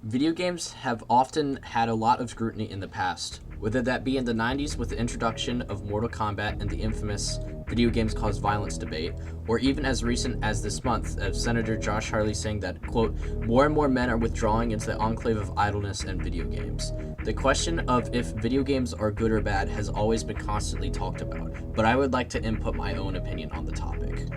Video games have often had a lot of scrutiny in the past, whether that be in the 90s with the introduction of Mortal Kombat and the infamous video games cause violence debate, or even as recent as this month of Senator Josh Hawley saying that, quote, more and more men are withdrawing into the enclave of idleness and video games. The question of if video games are good or bad has always been constantly talked about, but I would like to input my own opinion on the topic.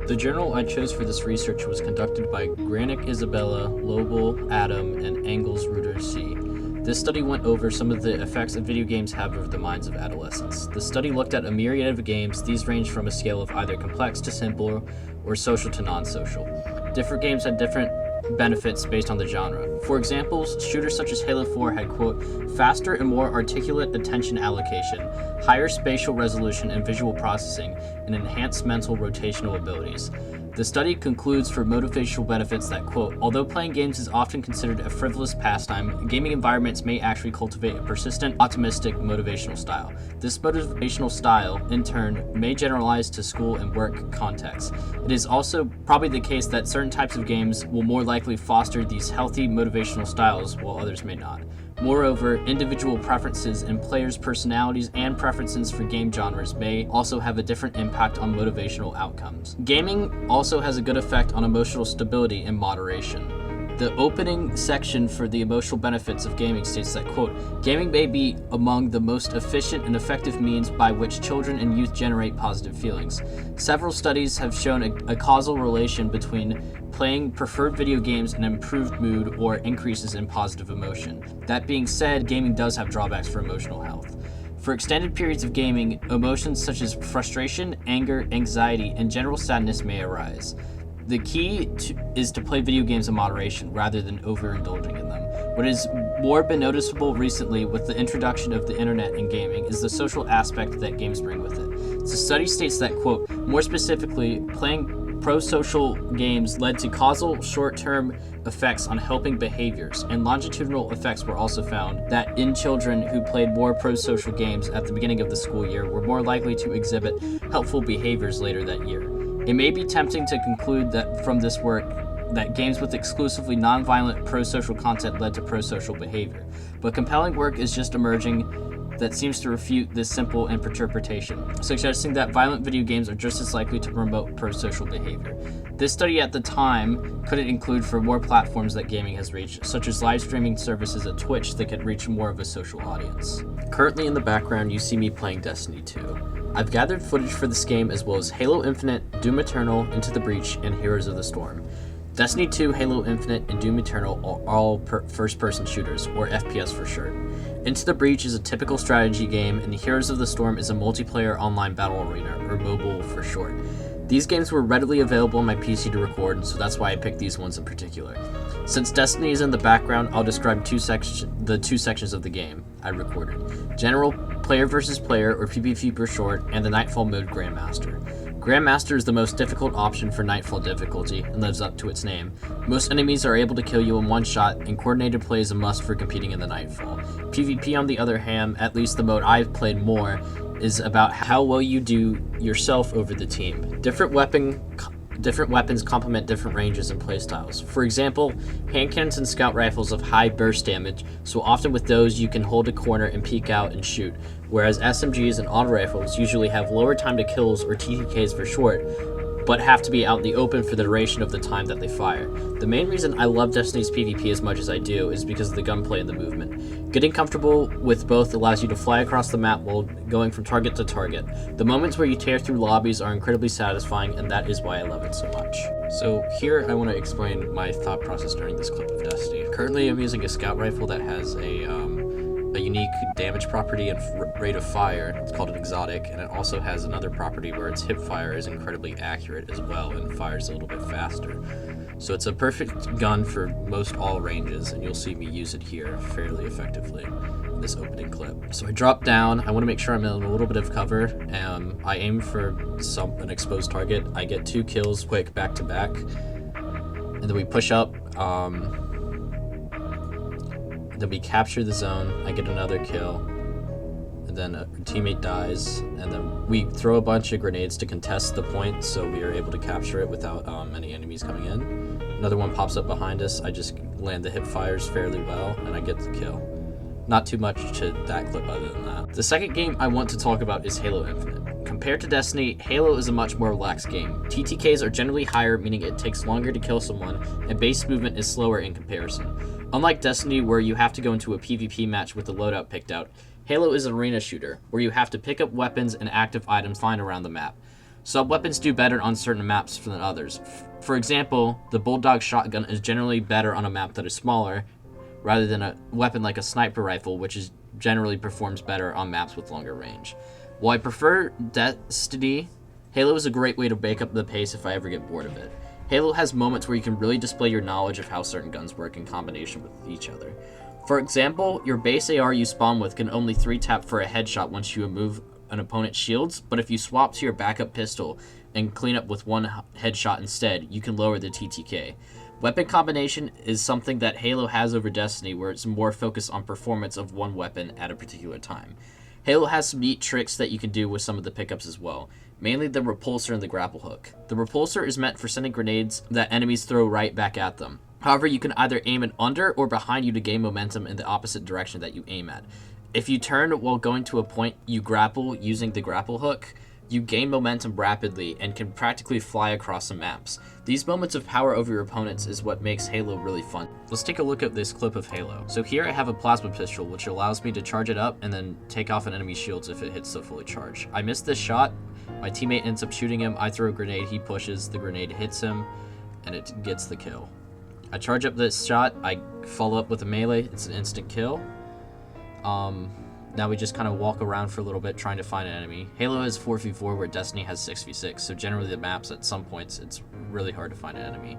The journal I chose for this research was conducted by Granick Isabella, Lobel, Adam, and Engels Ruder C. This study went over some of the effects that video games have over the minds of adolescents. The study looked at a myriad of games. These range from a scale of either complex to simple or social to non-social. Different games had different benefits based on the genre. For example, shooters such as Halo 4 had, quote, faster and more articulate attention allocation, higher spatial resolution and visual processing, and enhanced mental rotational abilities. The study concludes for motivational benefits that, quote, although playing games is often considered a frivolous pastime, gaming environments may actually cultivate a persistent, optimistic motivational style. This motivational style, in turn, may generalize to school and work contexts. It is also probably the case that certain types of games will more likely foster these healthy motivational styles, while others may not. Moreover, individual preferences in players' personalities and preferences for game genres may also have a different impact on motivational outcomes. Gaming also has a good effect on emotional stability and moderation. The opening section for the emotional benefits of gaming states that, quote, gaming may be among the most efficient and effective means by which children and youth generate positive feelings. Several studies have shown a causal relation between playing preferred video games and improved mood or increases in positive emotion. That being said, gaming does have drawbacks for emotional health. For extended periods of gaming, emotions such as frustration, anger, anxiety, and general sadness may arise. The key is to play video games in moderation rather than overindulging in them. What has more been noticeable recently with the introduction of the internet and gaming is the social aspect that games bring with it. The study states that, quote, more specifically, playing pro-social games led to causal short-term effects on helping behaviors, and longitudinal effects were also found that in children who played more pro-social games at the beginning of the school year were more likely to exhibit helpful behaviors later that year. It may be tempting to conclude that from this work that games with exclusively non-violent pro-social content led to pro-social behavior, but compelling work is just emerging that seems to refute this simple interpretation, suggesting that violent video games are just as likely to promote pro-social behavior. This study at the time couldn't include for more platforms that gaming has reached, such as live streaming services at Twitch that could reach more of a social audience. Currently in the background, you see me playing Destiny 2. I've gathered footage for this game as well as Halo Infinite, Doom Eternal, Into the Breach, and Heroes of the Storm. Destiny 2, Halo Infinite, and Doom Eternal are all first-person shooters, or FPS for short. Into the Breach is a typical strategy game, and Heroes of the Storm is a multiplayer online battle arena, or mobile for short. These games were readily available on my PC to record, so that's why I picked these ones in particular. Since Destiny is in the background, I'll describe the two sections of the game I recorded. General, player versus player, or PvP for short, and the Nightfall mode Grandmaster. Grandmaster is the most difficult option for Nightfall difficulty, and lives up to its name. Most enemies are able to kill you in one shot, and coordinated play is a must for competing in the Nightfall. PvP, on the other hand, at least the mode I've played more, is about how well you do yourself over the team. Different weapons complement different ranges and playstyles. For example, hand cannons and scout rifles have high burst damage, so often with those you can hold a corner and peek out and shoot, whereas SMGs and auto rifles usually have lower time to kills, or TTKs for short, but have to be out in the open for the duration of the time that they fire. The main reason I love Destiny's PvP as much as I do is because of the gunplay and the movement. Getting comfortable with both allows you to fly across the map while going from target to target. The moments where you tear through lobbies are incredibly satisfying, and that is why I love it so much. So here I want to explain my thought process during this clip of Destiny. Currently I'm using a scout rifle that has a unique damage property and rate of fire. It's called an exotic, and it also has another property where its hip fire is incredibly accurate as well and fires a little bit faster. So it's a perfect gun for most all ranges, and you'll see me use it here fairly effectively in this opening clip. So I drop down, I want to make sure I'm in a little bit of cover, and I aim for an exposed target. I get 2 kills quick back to back, and then we push up, then we capture the zone, I get another kill, and and then a teammate dies, and then we throw a bunch of grenades to contest the point, so we are able to capture it without any enemies coming in. Another one pops up behind us. I just land the hip fires fairly well, and I get the kill. Not too much to that clip other than that. The second game I want to talk about is Halo Infinite. Compared to Destiny, Halo is a much more relaxed game. TTKs are generally higher, meaning it takes longer to kill someone, and base movement is slower in comparison. Unlike Destiny, where you have to go into a PvP match with the loadout picked out, Halo is an arena shooter, where you have to pick up weapons and active items flying around the map. Some weapons do better on certain maps than others. For example, the Bulldog shotgun is generally better on a map that is smaller, rather than a weapon like a sniper rifle, which generally performs better on maps with longer range. While I prefer Destiny, Halo is a great way to break up the pace if I ever get bored of it. Halo has moments where you can really display your knowledge of how certain guns work in combination with each other. For example, your base AR you spawn with can only 3-tap for a headshot once you remove an opponent's shields, but if you swap to your backup pistol and clean up with one headshot instead, you can lower the TTK. Weapon combination is something that Halo has over Destiny, where it's more focused on performance of one weapon at a particular time. Halo has some neat tricks that you can do with some of the pickups as well, mainly the repulsor and the grapple hook. The repulsor is meant for sending grenades that enemies throw right back at them. However, you can either aim it under or behind you to gain momentum in the opposite direction that you aim at. If you turn while going to a point you grapple using the grapple hook, you gain momentum rapidly and can practically fly across some maps. These moments of power over your opponents is what makes Halo really fun. Let's take a look at this clip of Halo. So here I have a plasma pistol, which allows me to charge it up and then take off an enemy's shields if it hits the fully charged. I missed this shot, my teammate ends up shooting him, I throw a grenade, he pushes, the grenade hits him, and it gets the kill. I charge up this shot, I follow up with a melee, it's an instant kill. Now we just kind of walk around for a little bit trying to find an enemy. Halo has 4v4 where Destiny has 6v6, so generally the maps at some points it's really hard to find an enemy.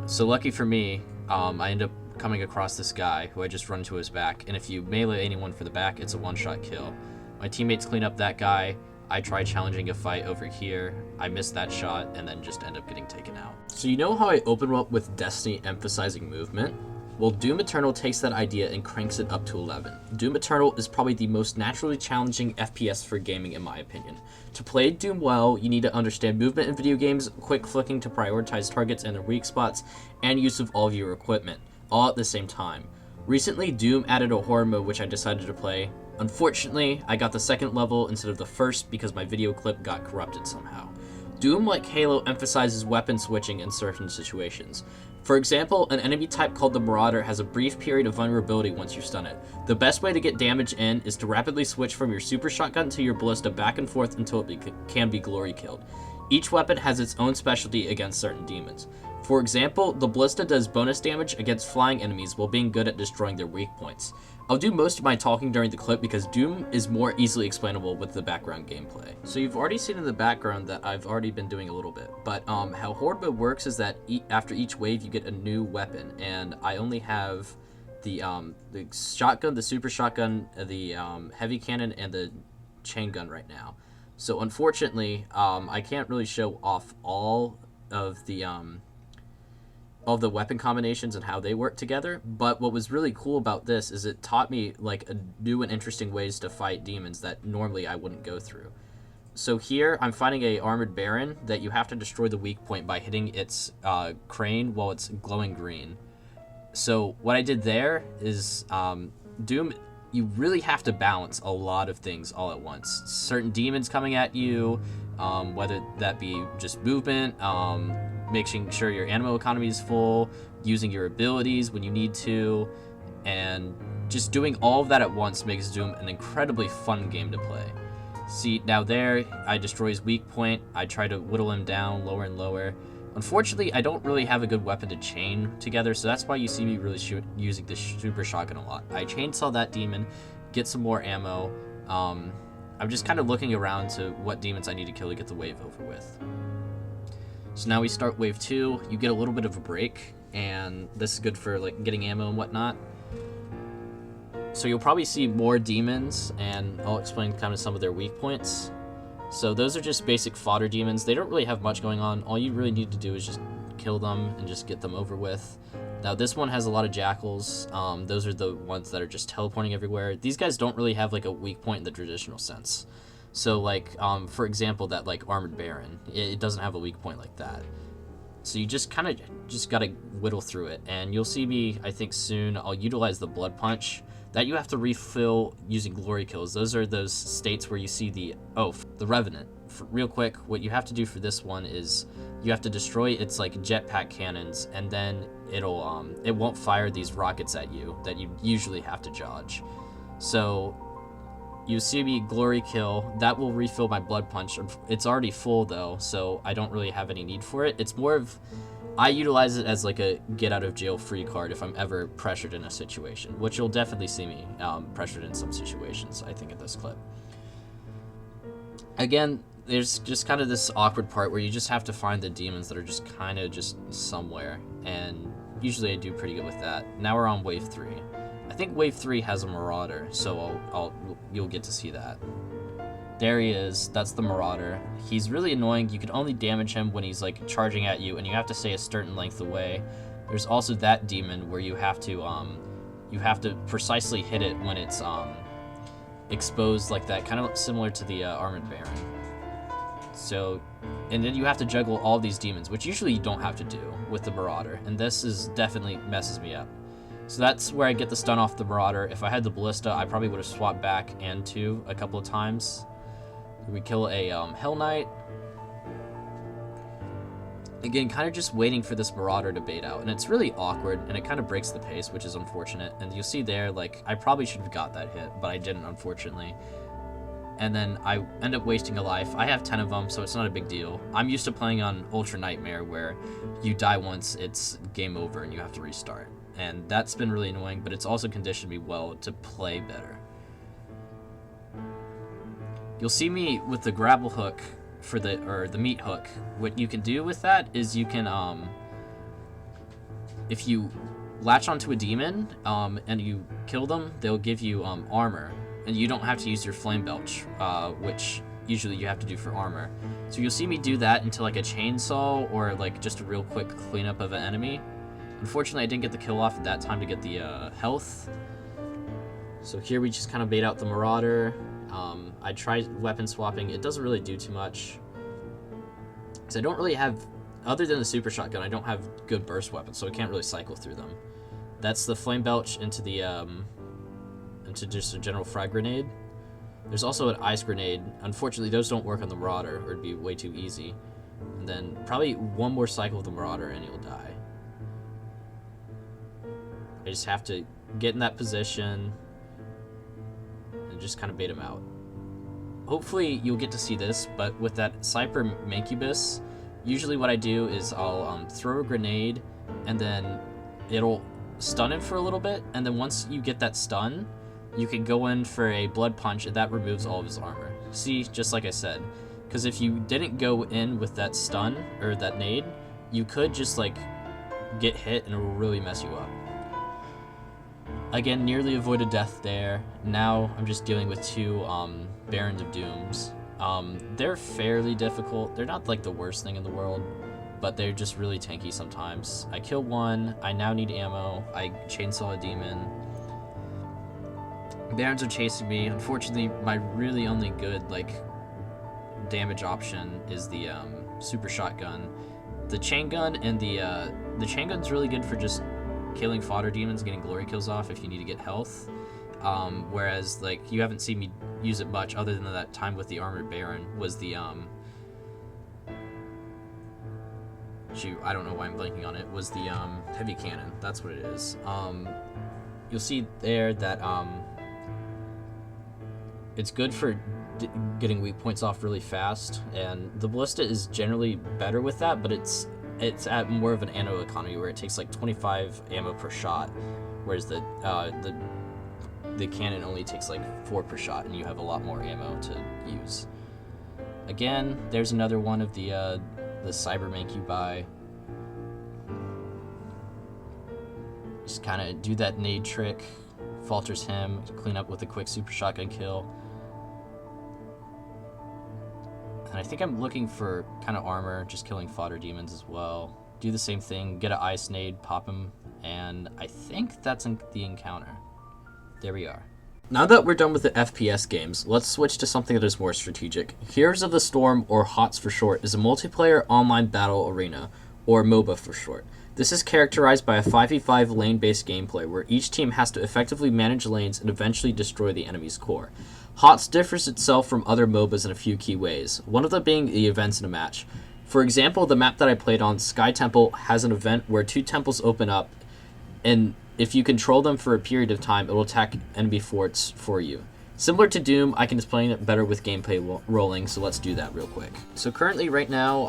So lucky for me, I end up coming across this guy who I just run to his back, and if you melee anyone for the back, it's a one-shot kill. My teammates clean up that guy, I try challenging a fight over here, I miss that shot, and then just end up getting taken out. So you know how I open up with Destiny emphasizing movement? Well, Doom Eternal takes that idea and cranks it up to 11. Doom Eternal is probably the most naturally challenging FPS for gaming in my opinion. To play Doom well, you need to understand movement in video games, quick flicking to prioritize targets and their weak spots, and use of all of your equipment, all at the same time. Recently, Doom added a horror mode which I decided to play. Unfortunately, I got the second level instead of the first because my video clip got corrupted somehow. Doom, like Halo, emphasizes weapon switching in certain situations. For example, an enemy type called the Marauder has a brief period of vulnerability once you stun it. The best way to get damage in is to rapidly switch from your super shotgun to your ballista back and forth until it can be glory killed. Each weapon has its own specialty against certain demons. For example, the ballista does bonus damage against flying enemies while being good at destroying their weak points. I'll do most of my talking during the clip because Doom is more easily explainable with the background gameplay. So you've already seen in the background that I've already been doing a little bit, but how Horde mode works is that after each wave you get a new weapon, and I only have the shotgun, the super shotgun, the heavy cannon, and the chain gun right now. So unfortunately, I can't really show off all of the weapon combinations and how they work together, but what was really cool about this is it taught me like new and interesting ways to fight demons that normally I wouldn't go through. So here I'm fighting a armored baron that you have to destroy the weak point by hitting its crane while it's glowing green. So what I did there is Doom, you really have to balance a lot of things all at once. Certain demons coming at you, whether that be just movement, making sure your ammo economy is full, using your abilities when you need to, and just doing all of that at once makes Doom an incredibly fun game to play. See, now there, I destroy his weak point, I try to whittle him down lower and lower. Unfortunately, I don't really have a good weapon to chain together, so that's why you see me really using the super shotgun a lot. I chainsaw that demon, get some more ammo. I'm just kind of looking around to what demons I need to kill to get the wave over with. So now we start wave 2, you get a little bit of a break, and this is good for like getting ammo and whatnot. So you'll probably see more demons, and I'll explain kind of some of their weak points. So those are just basic fodder demons. They don't really have much going on. All you really need to do is just kill them and just get them over with. Now this one has a lot of jackals. Those are the ones that are just teleporting everywhere. These guys don't really have like a weak point in the traditional sense. So like, for example, that like armored baron, it doesn't have a weak point like that. So you just kind of just gotta whittle through it, and you'll see me, I think soon, I'll utilize the blood punch. That you have to refill using glory kills. Those are those states where you see the revenant. Real quick, what you have to do for this one is you have to destroy its like jetpack cannons, and then it won't fire these rockets at you that you usually have to dodge. So you see me glory kill, that will refill my blood punch. It's already full though, so I don't really have any need for it. It's more of, I utilize it as like a get out of jail free card if I'm ever pressured in a situation, which you'll definitely see me pressured in some situations, I think, in this clip. Again, there's just kind of this awkward part where you just have to find the demons that are just kind of just somewhere, and usually I do pretty good with that. Now we're on wave 3. I think wave 3 has a marauder, so you'll get to see that. There he is. That's the marauder. He's really annoying. You can only damage him when he's like charging at you, and you have to stay a certain length away. There's also that demon where you have to precisely hit it when it's exposed like that, kind of similar to the armored baron. So, and then you have to juggle all these demons, which usually you don't have to do with the marauder, and this is definitely messes me up. So that's where I get the stun off the marauder. If I had the ballista, I probably would have swapped back and 2 a couple of times. We kill a Hell Knight. Again, kind of just waiting for this marauder to bait out, and it's really awkward, and it kind of breaks the pace, which is unfortunate. And you'll see there, like, I probably should have got that hit, but I didn't, unfortunately. And then I end up wasting a life. I have 10 of them, so it's not a big deal. I'm used to playing on Ultra Nightmare, where you die once, it's game over, and you have to restart. And that's been really annoying, but it's also conditioned me well to play better. You'll see me with the grapple hook for the meat hook. What you can do with that is you can if you latch onto a demon and you kill them, they'll give you armor, and you don't have to use your flame belch, which usually you have to do for armor. So you'll see me do that into like a chainsaw or like just a real quick cleanup of an enemy. Unfortunately, I didn't get the kill off at that time to get the health. So here we just kind of bait out the marauder. I tried weapon swapping. It doesn't really do too much, because I don't really have, other than the super shotgun, I don't have good burst weapons, so I can't really cycle through them. That's the flame belch into the into just a general frag grenade. There's also an ice grenade. Unfortunately, those don't work on the marauder, or it'd be way too easy. And then probably one more cycle of the marauder and you'll die. I just have to get in that position and just kind of bait him out. Hopefully you'll get to see this, but with that Cyper Mancubus, usually what I do is I'll throw a grenade, and then it'll stun him for a little bit, and then once you get that stun, you can go in for a blood punch, and that removes all of his armor. See, just like I said, because if you didn't go in with that stun, or that nade, you could just like get hit and it will really mess you up. Again, nearly avoided death there. Now I'm just dealing with 2 Barons of Dooms. They're fairly difficult. They're not like the worst thing in the world, but they're just really tanky sometimes. I kill one. I now need ammo. I chainsaw a demon. Barons are chasing me. Unfortunately, my really only good like damage option is the super shotgun. The chain gun and the chain gun's really good for just killing fodder demons, getting glory kills off if you need to get health. Whereas like you haven't seen me use it much, other than that time with the armored baron, was the shoot, I don't know why I'm blanking on it, was the heavy cannon. That's what it is. You'll see there that it's good for getting weak points off really fast, and the ballista is generally better with that, but it's at more of an ammo economy where it takes like 25 ammo per shot, whereas the cannon only takes like 4 per shot, and you have a lot more ammo to use. Again, there's another one of the Cyber Mancubi. Just kind of do that nade trick, falters him, clean up with a quick super shotgun kill. And I think I'm looking for kind of armor, just killing fodder demons as well. do the same thing, get an ice nade, pop him, and I think that's the encounter. There we are. Now that we're done with the FPS games, let's switch to something that is more strategic. Heroes of the Storm, or HOTS for short, is a multiplayer online battle arena, or MOBA for short. This is characterized by a 5v5 lane-based gameplay where each team has to effectively manage lanes and eventually destroy the enemy's core. HOTS differs itself from other MOBAs in a few key ways, one of them being the events in a match. For example, the map that I played on, Sky Temple, has an event where 2 temples open up, and if you control them for a period of time, it will attack enemy forts for you. Similar to Doom, I can explain it better with gameplay rolling, so let's do that real quick. So currently, right now,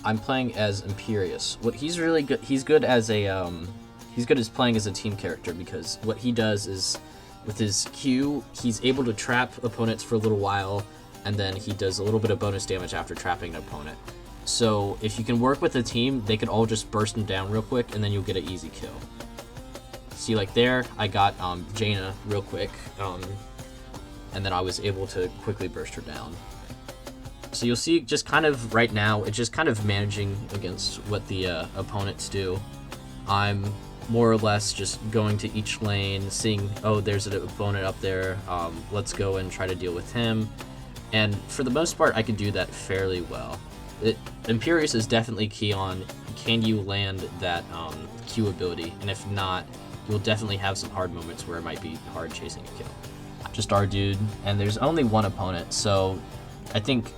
I'm playing as Imperius. What he's really good, he's good as playing as a team character, because what he does is, with his Q, he's able to trap opponents for a little while, and then he does a little bit of bonus damage after trapping an opponent. So if you can work with a team, they can all just burst him down real quick, and then you'll get an easy kill. See, like there, I got Jaina real quick, and then I was able to quickly burst her down. So you'll see just kind of right now, it's just kind of managing against what the opponents do. I'm more or less just going to each lane, seeing, oh, there's an opponent up there, let's go and try to deal with him. And for the most part, I can do that fairly well. Imperius is definitely key on, can you land that Q ability, and if not, you'll definitely have some hard moments where it might be hard chasing a kill. Just our dude, and there's only one opponent, so I think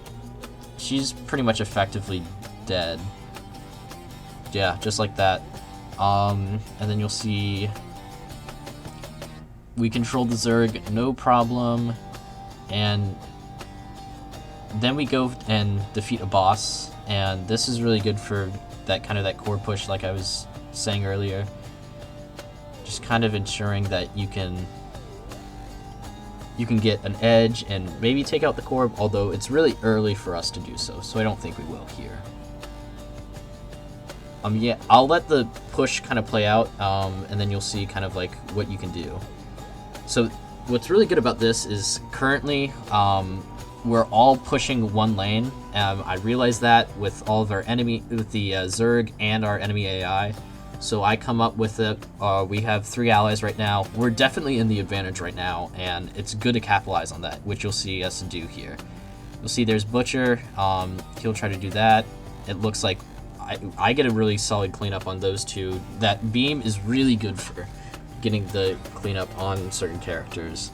she's pretty much effectively dead. Yeah, just like that. And then you'll see we control the Zerg, no problem, and then we go and defeat a boss, and this is really good for that kind of that core push like I was saying earlier. Just kind of ensuring that you can get an edge and maybe take out the core, although it's really early for us to do so I don't think we will here. Yeah, I'll let the push kind of play out, and then you'll see kind of like what you can do. So what's really good about this is currently we're all pushing one lane. I realize that with all of our with the Zerg and our enemy AI. So I come up with it. We have 3 allies right now. We're definitely in the advantage right now, and it's good to capitalize on that, which you'll see us do here. You'll see there's Butcher. He'll try to do that. It looks like I get a really solid cleanup on those 2. That beam is really good for getting the cleanup on certain characters.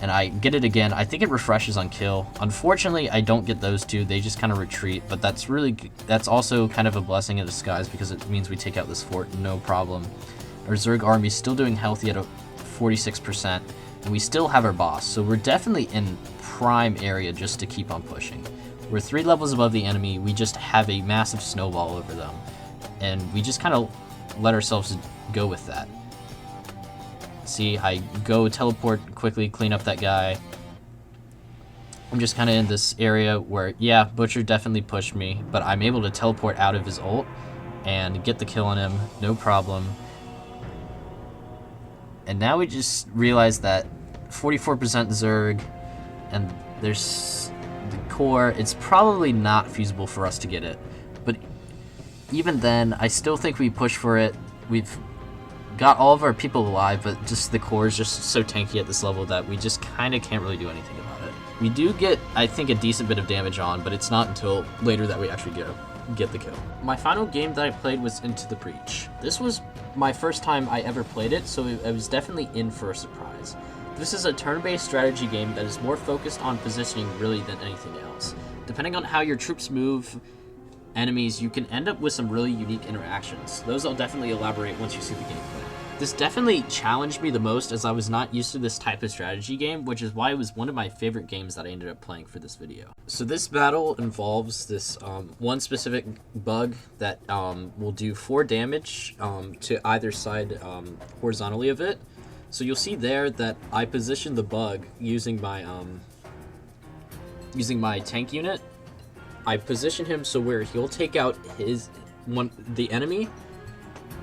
And I get it again. I think it refreshes on kill. Unfortunately, I don't get those 2. They just kind of retreat, but that's also kind of a blessing in disguise because it means we take out this fort, no problem. Our Zerg army is still doing healthy at a 46%, and we still have our boss, so we're definitely in prime area just to keep on pushing. We're 3 levels above the enemy. We just have a massive snowball over them, and we just kind of let ourselves go with that. See, I go teleport quickly, clean up that guy. I'm just kind of in this area where, yeah, Butcher definitely pushed me, but I'm able to teleport out of his ult and get the kill on him, no problem. And now we just realize that 44% Zerg, and there's the core. It's probably not feasible for us to get it, but even then, I still think we push for it. We've got all of our people alive, but just the core is just so tanky at this level that we just kind of can't really do anything about it. We do get, I think, a decent bit of damage on, but it's not until later that we actually get the kill. My final game that I played was Into the Breach. This was my first time I ever played it, so I was definitely in for a surprise. This is a turn-based strategy game that is more focused on positioning really than anything else. Depending on how your troops move enemies, you can end up with some really unique interactions. Those I'll definitely elaborate once you see the gameplay. This definitely challenged me the most as I was not used to this type of strategy game, which is why it was one of my favorite games that I ended up playing for this video. So this battle involves this one specific bug that will do 4 damage to either side horizontally of it. So you'll see there that I positioned the bug using my tank unit. I position him so where he'll take out the enemy,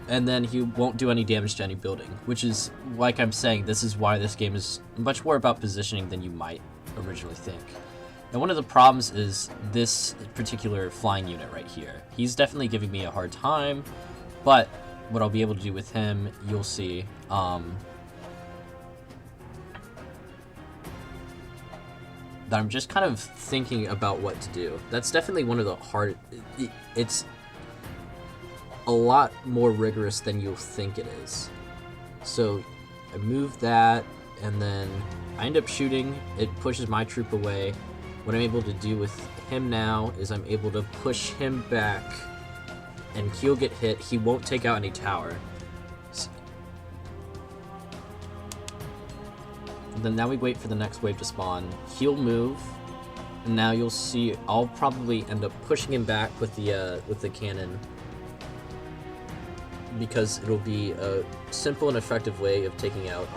and then he won't do any damage to any building, which is, like I'm saying, this is why this game is much more about positioning than you might originally think. Now, one of the problems is this particular flying unit right here. He's definitely giving me a hard time, but what I'll be able to do with him, you'll see. That I'm just kind of thinking about what to do. That's definitely one of the hard... It's a lot more rigorous than you'll think it is. So I move that, and then I end up shooting. It pushes my troop away. What I'm able to do with him now is I'm able to push him back, and he'll get hit. He won't take out any tower. Then now we wait for the next wave to spawn. He'll move, and now you'll see I'll probably end up pushing him back with the cannon, because it'll be a simple and effective way of taking out.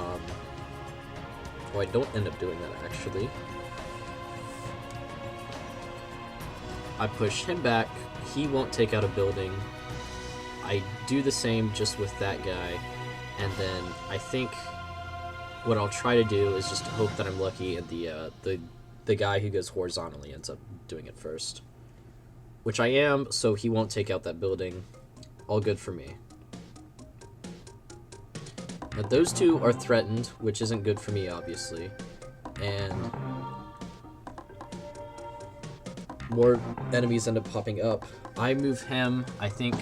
Oh, I don't end up doing that actually. I push him back. He won't take out a building. I do the same just with that guy, and then I think what I'll try to do is just hope that I'm lucky and the guy who goes horizontally ends up doing it first. Which I am, so he won't take out that building. All good for me. Now those two are threatened, which isn't good for me, obviously. And more enemies end up popping up. I move him, I think.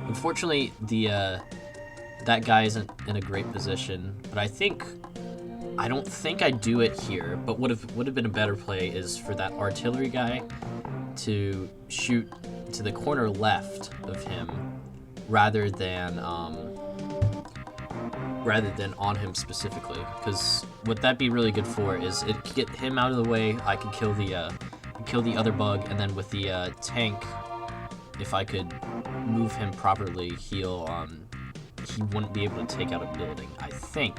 Unfortunately, that guy isn't in a great position, but I don't think I do it here, but would have been a better play is for that artillery guy to shoot to the corner left of him rather than on him specifically, because what that'd be really good for is it could get him out of the way. I could kill the other bug, and then with the tank, if I could move him properly, he wouldn't be able to take out a building, I think.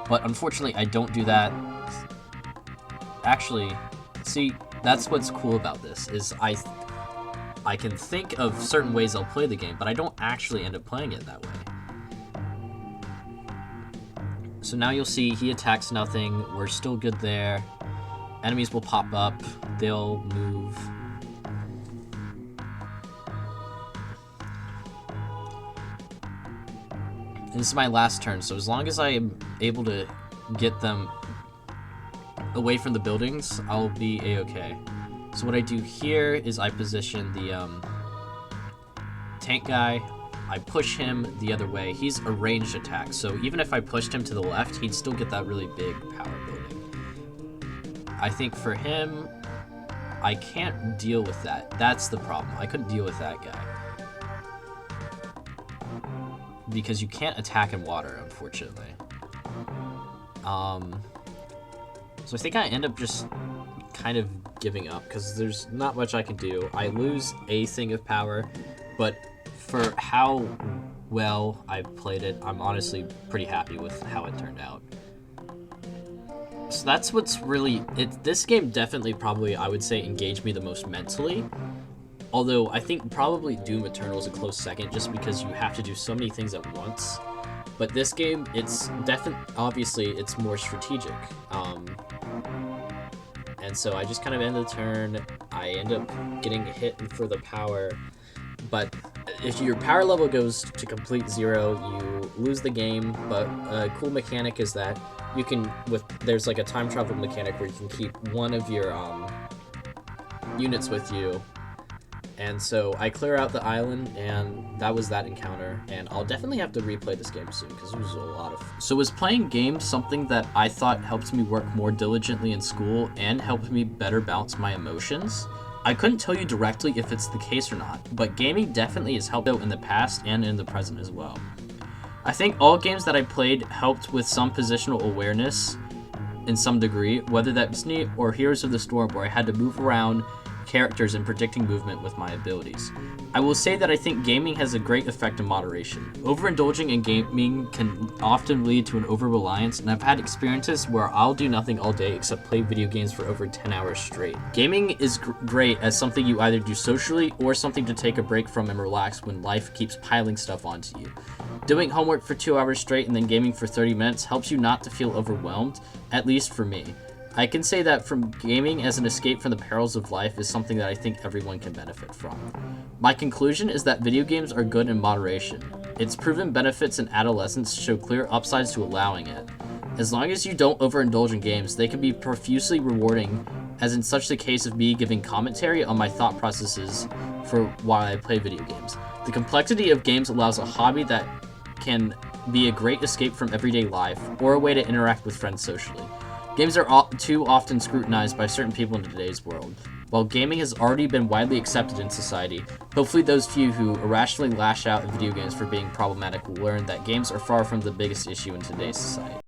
But unfortunately, I don't do that. Actually, see, that's what's cool about this, is I can think of certain ways I'll play the game, but I don't actually end up playing it that way. So now you'll see he attacks nothing. We're still good there. Enemies will pop up. They'll move. This is my last turn, so as long as I am able to get them away from the buildings, I'll be a-okay. So what I do here is I position the tank guy. I push him the other way. He's a ranged attack, so even if I pushed him to the left, he'd still get that really big power building. I think for him, I can't deal with that. That's the problem. I couldn't deal with that guy, because you can't attack in water, unfortunately. So I think I end up just kind of giving up, because there's not much I can do. I lose a thing of power, but for how well I played it, I'm honestly pretty happy with how it turned out. So that's what's really... This game definitely probably, I would say, engaged me the most mentally. Although I think probably Doom Eternal is a close second, just because you have to do so many things at once. But this game, it's obviously it's more strategic. And so I just kind of end the turn. I end up getting hit for the power. But if your power level goes to complete 0, you lose the game. But a cool mechanic is that you can, there's like a time travel mechanic where you can keep one of your units with you. And so I clear out the island, and that was that encounter. And I'll definitely have to replay this game soon, because it was a lot of fun. So was playing games something that I thought helped me work more diligently in school and helped me better balance my emotions? I couldn't tell you directly if it's the case or not, but gaming definitely has helped out in the past and in the present as well. I think all games that I played helped with some positional awareness in some degree, whether that's Disney or Heroes of the Storm, where I had to move around characters and predicting movement with my abilities. I will say that I think gaming has a great effect in moderation. Overindulging in gaming can often lead to an over-reliance, and I've had experiences where I'll do nothing all day except play video games for over 10 hours straight. Gaming is great as something you either do socially or something to take a break from and relax when life keeps piling stuff onto you. Doing homework for 2 hours straight and then gaming for 30 minutes helps you not to feel overwhelmed, at least for me. I can say that from gaming as an escape from the perils of life is something that I think everyone can benefit from. My conclusion is that video games are good in moderation. Its proven benefits in adolescence show clear upsides to allowing it. As long as you don't overindulge in games, they can be profusely rewarding, as in such the case of me giving commentary on my thought processes for why I play video games. The complexity of games allows a hobby that can be a great escape from everyday life, or a way to interact with friends socially. Games are too often scrutinized by certain people in today's world. While gaming has already been widely accepted in society, hopefully those few who irrationally lash out at video games for being problematic will learn that games are far from the biggest issue in today's society.